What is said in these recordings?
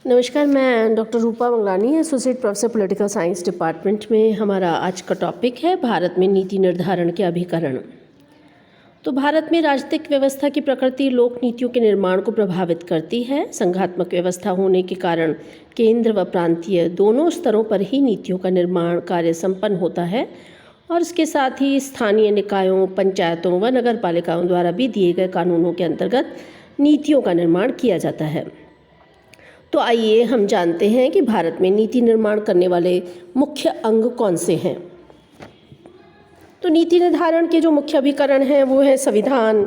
नमस्कार, मैं doctor Rupa Mangalani, associate professor political science department में। हमारा आज का टॉपिक है भारत में नीति निर्धारण के अभिकरण। तो भारत में राजनीतिक व्यवस्था की प्रकृति लोक नीतियों के निर्माण को प्रभावित करती है। संघात्मक व्यवस्था होने के कारण केंद्र व प्रांतीय दोनों स्तरों पर ही नीतियों का निर्माण कार्य संपन्न होता है और इसके साथ ही स्थानीय निकायों, पंचायतों व नगर पालिकाओं द्वारा भी दिए गए कानूनों के अंतर्गत नीतियों का निर्माण किया जाता है। तो आइए हम जानते हैं कि भारत में नीति निर्माण करने वाले मुख्य अंग कौन से हैं। तो नीति निर्धारण के जो मुख्य अभिकरण हैं वो है संविधान,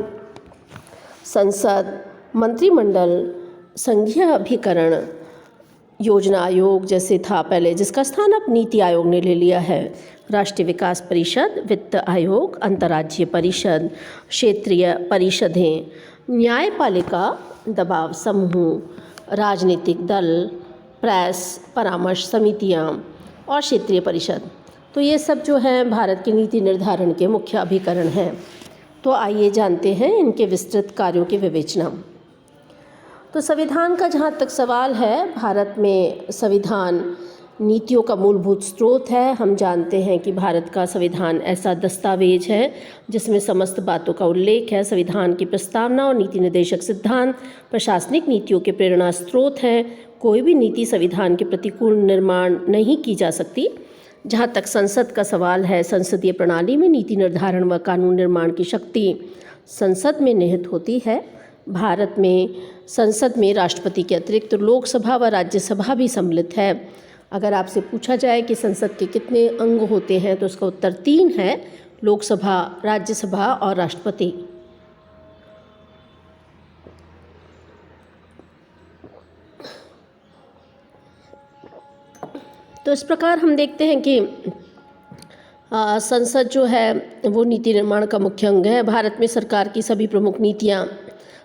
संसद, मंत्रिमंडल, संघीय अभिकरण, योजना आयोग जैसे था पहले, जिसका स्थान अब नीति आयोग ने ले लिया है, राष्ट्रीय विकास परिषद, वित्त आयोग, अंतर्राज्यीय परिषद, क्षेत्रीय परिषदें, न्यायपालिका, दबाव समूह, राजनीतिक दल, प्रेस, परामर्श समितियां और क्षेत्रीय परिषद। तो ये सब जो हैं भारत के नीति निर्धारण के मुख्य अभिकरण हैं। तो आइए जानते हैं इनके विस्तृत कार्यों की विवेचना। तो संविधान का जहाँ तक सवाल है, भारत में संविधान नीतियों का मूलभूत स्रोत है। हम जानते हैं कि भारत का संविधान ऐसा दस्तावेज है जिसमें समस्त बातों का उल्लेख है। संविधान की प्रस्तावना और नीति निर्देशक सिद्धांत प्रशासनिक नीतियों के प्रेरणा स्रोत हैं। कोई भी नीति संविधान के प्रतिकूल निर्माण नहीं की जा सकती। जहाँ तक संसद का सवाल है, संसदीय प्रणाली में नीति निर्धारण व कानून निर्माण की शक्ति संसद में निहित होती है। भारत में संसद में राष्ट्रपति के अतिरिक्त लोकसभा व राज्यसभा भी सम्मिलित है। अगर आपसे पूछा जाए कि संसद के कितने अंग होते हैं तो उसका उत्तर 3 है, लोकसभा, राज्यसभा और राष्ट्रपति। तो इस प्रकार हम देखते हैं कि संसद जो है वो नीति निर्माण का मुख्य अंग है। भारत में सरकार की सभी प्रमुख नीतियाँ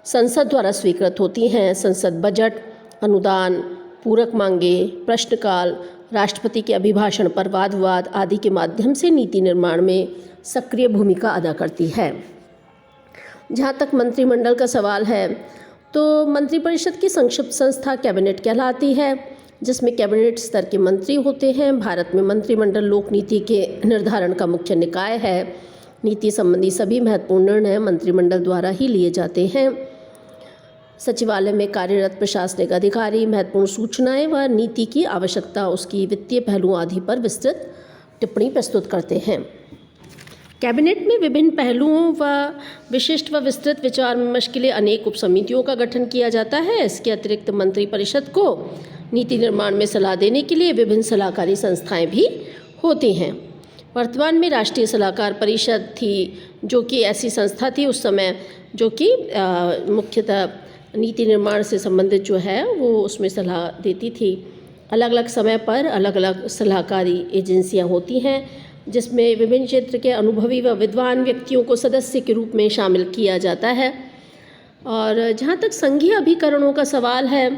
संसद द्वारा स्वीकृत होती हैं। संसद बजट, अनुदान, पूरक मांगे, प्रश्नकाल, राष्ट्रपति के अभिभाषण पर वाद विवाद आदि के माध्यम से नीति निर्माण में सक्रिय भूमिका अदा करती है। जहाँ तक मंत्रिमंडल का सवाल है, तो मंत्रिपरिषद की संक्षिप्त संस्था कैबिनेट कहलाती है, जिसमें कैबिनेट स्तर के मंत्री होते हैं। भारत में मंत्रिमंडल लोक नीति के निर्धारण का मुख्य निकाय है। नीति संबंधी सभी महत्वपूर्ण निर्णय मंत्रिमंडल द्वारा ही लिए जाते हैं। सचिवालय में कार्यरत प्रशासनिक अधिकारी महत्वपूर्ण सूचनाएं व नीति की आवश्यकता, उसकी वित्तीय पहलुओं आदि पर विस्तृत टिप्पणी प्रस्तुत करते हैं। कैबिनेट में विभिन्न पहलुओं व विशिष्ट व विस्तृत विचार विमर्श के लिए अनेक उपसमितियों का गठन किया जाता है। इसके अतिरिक्त मंत्रिपरिषद को नीति निर्माण में सलाह देने के लिए विभिन्न सलाहकारी संस्थाएं भी होती हैं। वर्तमान में राष्ट्रीय सलाहकार परिषद थी, जो कि ऐसी संस्था थी उस समय जो कि मुख्यतः नीति निर्माण से संबंधित जो है वो उसमें सलाह देती थी। अलग अलग समय पर अलग अलग सलाहकारी एजेंसियां होती हैं, जिसमें विभिन्न क्षेत्र के अनुभवी व विद्वान व्यक्तियों को सदस्य के रूप में शामिल किया जाता है। और जहाँ तक संघीय अभिकरणों का सवाल है,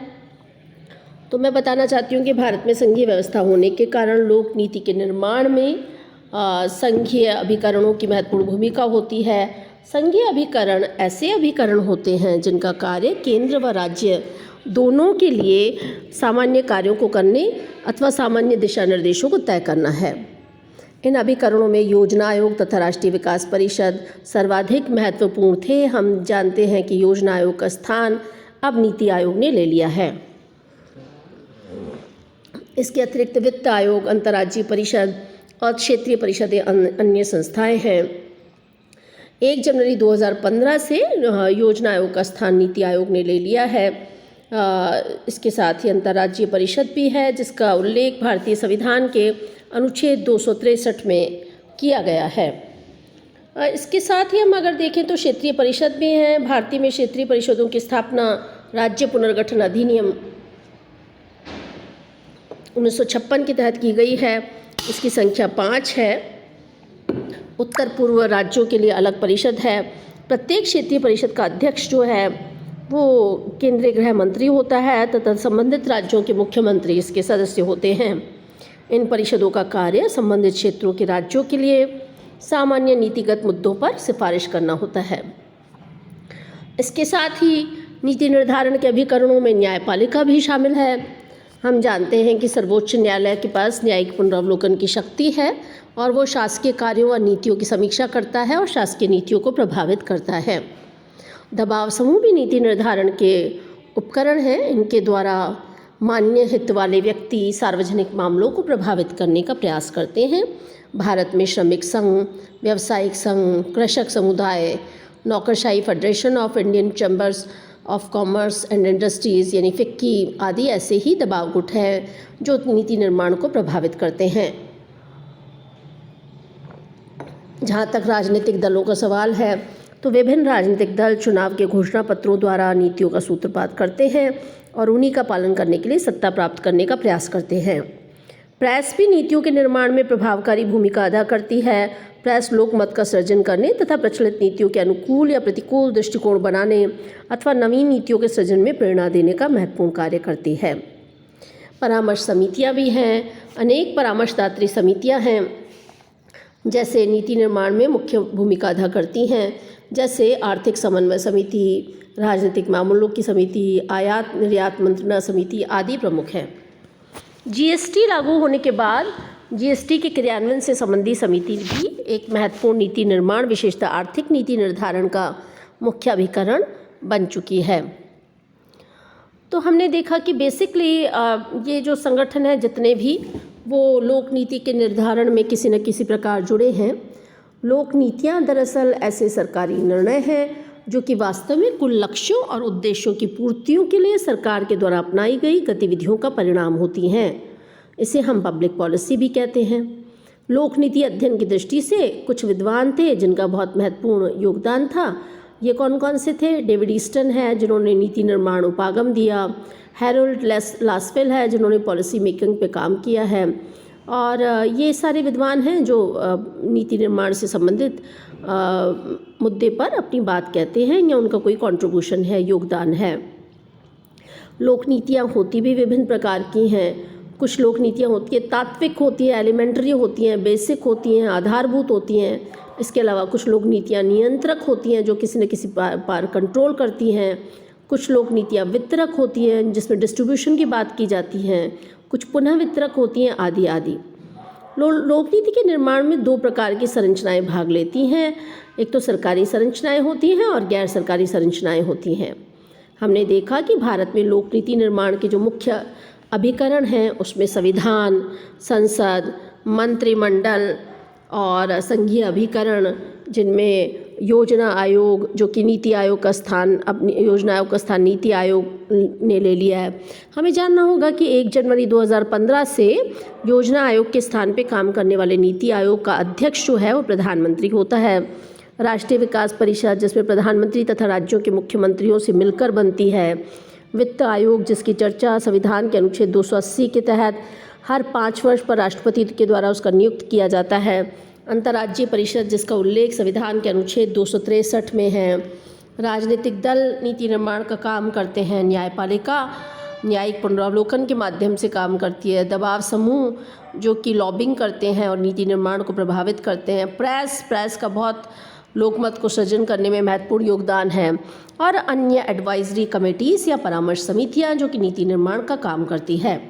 तो मैं बताना चाहती हूँ कि भारत में संघीय व्यवस्था होने के कारण लोक नीति के निर्माण में संघीय अभिकरणों की महत्वपूर्ण भूमिका होती है। संघीय अभिकरण ऐसे अभिकरण होते हैं जिनका कार्य केंद्र व राज्य दोनों के लिए सामान्य कार्यों को करने अथवा सामान्य दिशा निर्देशों को तय करना है। इन अभिकरणों में योजना आयोग तथा राष्ट्रीय विकास परिषद सर्वाधिक महत्वपूर्ण थे। हम जानते हैं कि योजना आयोग का स्थान अब नीति आयोग ने ले लिया है। इसके अतिरिक्त वित्त आयोग, अंतर्राज्यीय परिषद और क्षेत्रीय परिषदें अन्य संस्थाएं हैं। 1 जनवरी 2015 से योजना आयोग का स्थान नीति आयोग ने ले लिया है। इसके साथ ही अंतर्राज्यीय परिषद भी है, जिसका उल्लेख भारतीय संविधान के अनुच्छेद 263 में किया गया है। इसके साथ ही हम अगर देखें तो क्षेत्रीय परिषद भी हैं। भारतीय में क्षेत्रीय परिषदों की स्थापना राज्य पुनर्गठन अधिनियम 1956 के तहत की गई है। इसकी संख्या 5 है। उत्तर पूर्व राज्यों के लिए अलग परिषद है। प्रत्येक क्षेत्रीय परिषद का अध्यक्ष जो है वो केंद्रीय गृह मंत्री होता है तथा संबंधित राज्यों के मुख्यमंत्री इसके सदस्य होते हैं। इन परिषदों का कार्य संबंधित क्षेत्रों के राज्यों के लिए सामान्य नीतिगत मुद्दों पर सिफारिश करना होता है। इसके साथ ही नीति निर्धारण के अभिकरणों में न्यायपालिका भी शामिल है। हम जानते हैं कि सर्वोच्च न्यायालय के पास न्यायिक पुनरावलोकन की शक्ति है और वो शासकीय कार्यों व नीतियों की समीक्षा करता है और शासकीय नीतियों को प्रभावित करता है। दबाव समूह भी नीति निर्धारण के उपकरण हैं। इनके द्वारा मान्य हित वाले व्यक्ति सार्वजनिक मामलों को प्रभावित करने का प्रयास करते हैं। भारत में श्रमिक संघ, व्यावसायिक संघ, कृषक समुदाय, नौकरशाही federation of Indian chambers of commerce and industries यानी फिक्की आदि ऐसे ही दबाव गुट हैं जो नीति निर्माण को प्रभावित करते हैं। जहाँ तक राजनीतिक दलों का सवाल है तो विभिन्न राजनीतिक दल चुनाव के घोषणा पत्रों द्वारा नीतियों का सूत्रपात करते हैं और उन्हीं का पालन करने के लिए सत्ता प्राप्त करने का प्रयास करते हैं। प्रेस भी नीतियों के निर्माण में प्रभावकारी भूमिका अदा करती है। प्रेस लोकमत का सृजन करने तथा प्रचलित नीतियों के अनुकूल या प्रतिकूल दृष्टिकोण बनाने अथवा नवीन नीतियों के सृजन में प्रेरणा देने का महत्वपूर्ण कार्य करती है। परामर्श समितियां भी हैं। अनेक परामर्शदात्री समितियां हैं जैसे नीति निर्माण में मुख्य भूमिका अदा करती हैं, जैसे आर्थिक समन्वय समिति, राजनीतिक मामलों की समिति, आयात निर्यात मंत्रणा समिति आदि प्रमुख हैं। जीएसटी लागू होने के बाद जीएसटी के क्रियान्वयन से संबंधी समिति भी एक महत्वपूर्ण नीति निर्माण विशेषतः आर्थिक नीति निर्धारण का मुख्य अभिकरण बन चुकी है। तो हमने देखा कि बेसिकली ये जो संगठन है जितने भी वो लोक नीति के निर्धारण में किसी न किसी प्रकार जुड़े हैं। लोक नीतियाँ दरअसल ऐसे सरकारी निर्णय हैं जो कि वास्तव में कुल लक्ष्यों और उद्देश्यों की पूर्तियों के लिए सरकार के द्वारा अपनाई गई गतिविधियों का परिणाम होती हैं। इसे हम पब्लिक पॉलिसी भी कहते हैं। लोक नीति अध्ययन की दृष्टि से कुछ विद्वान थे जिनका बहुत महत्वपूर्ण योगदान था। ये कौन कौन से थे? डेविड ईस्टन है जिन्होंने नीति निर्माण उपागम दिया, हैरोल्ड लासवेल है जिन्होंने पॉलिसी मेकिंग पे काम किया है, और ये सारे विद्वान हैं जो नीति निर्माण से संबंधित मुद्दे पर अपनी बात कहते हैं या उनका कोई कंट्रीब्यूशन है, योगदान है। लोक नीतियाँ होती भी विभिन्न प्रकार की हैं। कुछ लोक नीतियाँ होती हैं तात्विक होती हैं, एलिमेंट्री होती हैं, बेसिक होती हैं, आधारभूत होती हैं। इसके अलावा कुछ लोक नीतियाँ नियंत्रक होती हैं जो किसी न किसी पार कंट्रोल करती हैं। कुछ लोक नीतियाँ वितरक होती हैं जिसमें डिस्ट्रीब्यूशन की बात की जाती हैं। कुछ पुनः वितरक होती हैं आदि आदि। लोक नीति के निर्माण में दो प्रकार की संरचनाएं भाग लेती हैं। एक तो सरकारी संरचनाएं होती हैं और गैर सरकारी संरचनाएं होती हैं। हमने देखा कि भारत में लोक नीति निर्माण के जो मुख्य अभिकरण हैं उसमें संविधान, संसद, मंत्रिमंडल और संघीय अभिकरण, जिनमें योजना आयोग जो कि नीति आयोग का स्थान, अपनी योजना आयोग का स्थान नीति आयोग ने ले लिया है। हमें जानना होगा कि 1 जनवरी 2015 से योजना आयोग के स्थान पे काम करने वाले नीति आयोग का अध्यक्ष जो है वो प्रधानमंत्री होता है। राष्ट्रीय विकास परिषद जिसमें प्रधानमंत्री तथा राज्यों के मुख्यमंत्रियों से मिलकर बनती है। वित्त आयोग जिसकी चर्चा संविधान के अनुच्छेद 280 के तहत हर 5 वर्ष पर राष्ट्रपति के द्वारा उसका नियुक्त किया जाता है। अंतर्राज्यीय परिषद जिसका उल्लेख संविधान के अनुच्छेद 263 में है। राजनीतिक दल नीति निर्माण का काम करते हैं। न्यायपालिका न्यायिक पुनरावलोकन के माध्यम से काम करती है। दबाव समूह जो कि लॉबिंग करते हैं और नीति निर्माण को प्रभावित करते हैं। प्रेस का बहुत लोकमत को सृजन करने में महत्वपूर्ण योगदान है। और अन्य एडवाइजरी कमेटीज़ या परामर्श समितियां जो कि नीति निर्माण का काम करती है।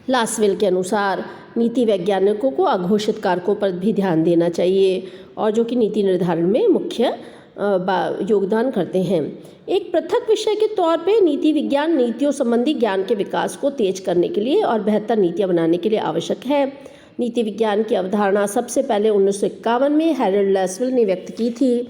लासवेल के अनुसार नीति वैज्ञानिकों को अघोषित कारकों पर भी ध्यान देना चाहिए और जो कि नीति निर्धारण में मुख्य योगदान करते हैं। एक पृथक विषय के तौर पे नीति विज्ञान नीतियों संबंधी ज्ञान के विकास को तेज करने के लिए और बेहतर नीतियाँ बनाने के लिए आवश्यक है। नीति विज्ञान की अवधारणा सबसे पहले 1951 में हैरोल्ड लासवेल ने व्यक्त की थी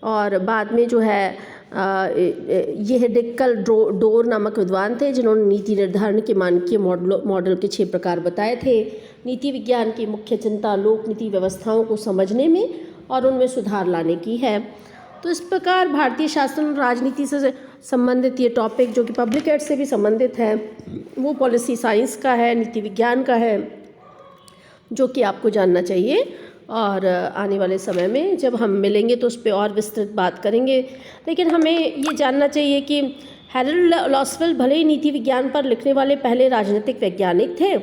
और बाद में जो है यह डिक्कल डोर नामक विद्वान थे जिन्होंने नीति निर्धारण के मानकीय मॉडल के 6 प्रकार बताए थे। नीति विज्ञान की मुख्य चिंता लोक नीति व्यवस्थाओं को समझने में और उनमें सुधार लाने की है। तो इस प्रकार भारतीय शासन और राजनीति से संबंधित ये टॉपिक जो कि पब्लिक एड से भी संबंधित है वो पॉलिसी साइंस का है, नीति विज्ञान का है, जो कि आपको जानना चाहिए। और आने वाले समय में जब हम मिलेंगे तो उस पर और विस्तृत बात करेंगे। लेकिन हमें ये जानना चाहिए कि हैरोल्ड लासवेल भले ही नीति विज्ञान पर लिखने वाले पहले राजनीतिक वैज्ञानिक थे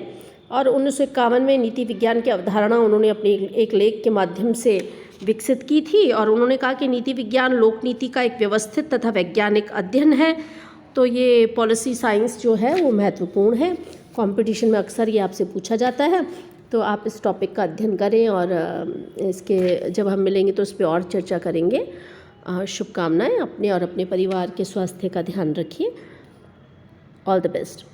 और 1951 में नीति विज्ञान की अवधारणा उन्होंने अपने एक लेख के माध्यम से विकसित की थी और उन्होंने कहा कि नीति विज्ञान लोक नीति का एक व्यवस्थित तथा वैज्ञानिक अध्ययन है। तो ये पॉलिसी साइंस जो है वो महत्वपूर्ण है। कंपटीशन में अक्सर ये आपसे पूछा जाता है, तो आप इस टॉपिक का अध्ययन करें और इसके जब हम मिलेंगे तो इस पर और चर्चा करेंगे। शुभकामनाएं। अपने और अपने परिवार के स्वास्थ्य का ध्यान रखिए। All the best.